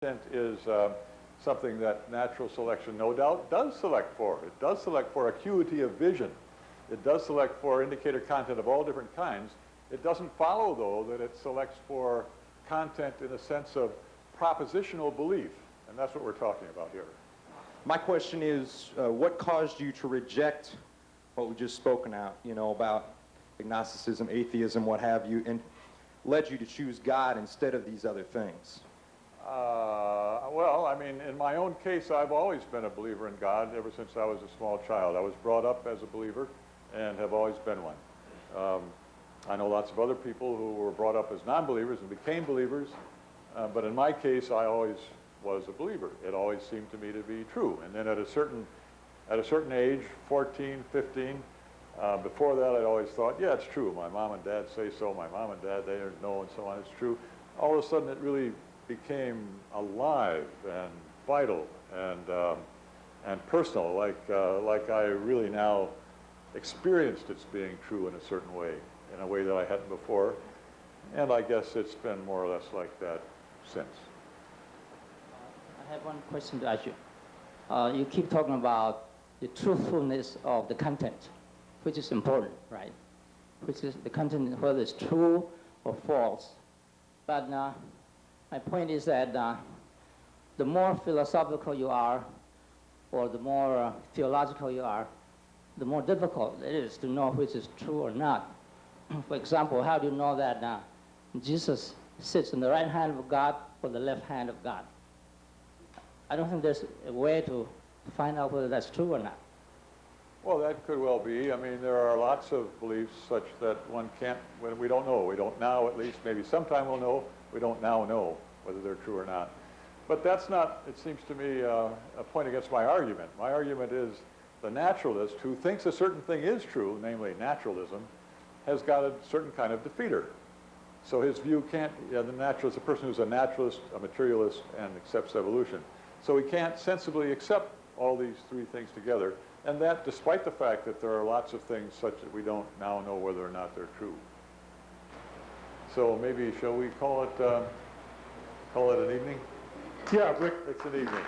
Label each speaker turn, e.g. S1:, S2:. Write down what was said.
S1: Content is something that natural selection no doubt does select for. It does select for acuity of vision. It does select for indicator content of all different kinds. It doesn't follow, though, that it selects for content in a sense of propositional belief, and that's what we're talking about here.
S2: My question is, what caused you to reject what we just spoken out, about agnosticism, atheism, what have you, and led you to choose God instead of these other things?
S1: Well, I mean, in my own case, I've always been a believer in God ever since I was a small child. I was brought up as a believer and have always been one. I know lots of other people who were brought up as non-believers and became believers, but in my case, I always was a believer. It always seemed to me to be true. And then at a certain age, 14, 15, before that, I'd always thought, yeah, it's true. My mom and dad say so. My mom and dad, they know, and so on. It's true. All of a sudden, it really became alive and vital and personal, like I really now experienced its being true in a certain way, in a way that I hadn't before. And I guess it's been more or less like that since.
S3: I have one question to ask you. You keep talking about the truthfulness of the content, which is important, right? Which is the content, whether it's true or false. But my point is that the more philosophical you are, or the more theological you are, the more difficult it is to know which is true or not. For example, how do you know that Jesus sits on the right hand of God or the left hand of God? I don't think there's a way to find out whether that's true or not.
S1: Well, that could well be. I mean, there are lots of beliefs such that one can't, we don't know. We don't now, at least. Maybe sometime we'll know. We don't now know whether they're true or not. But that's not, it seems to me, a point against my argument. My argument is the naturalist who thinks a certain thing is true, namely naturalism, has got a certain kind of defeater. So his view can't, the naturalist, a person who's a naturalist, a materialist, and accepts evolution. So he can't sensibly accept all these three things together, and that despite the fact that there are lots of things such that we don't now know whether or not they're true. So maybe, shall we call it an evening?
S4: Yeah, Rick.
S1: It's an evening.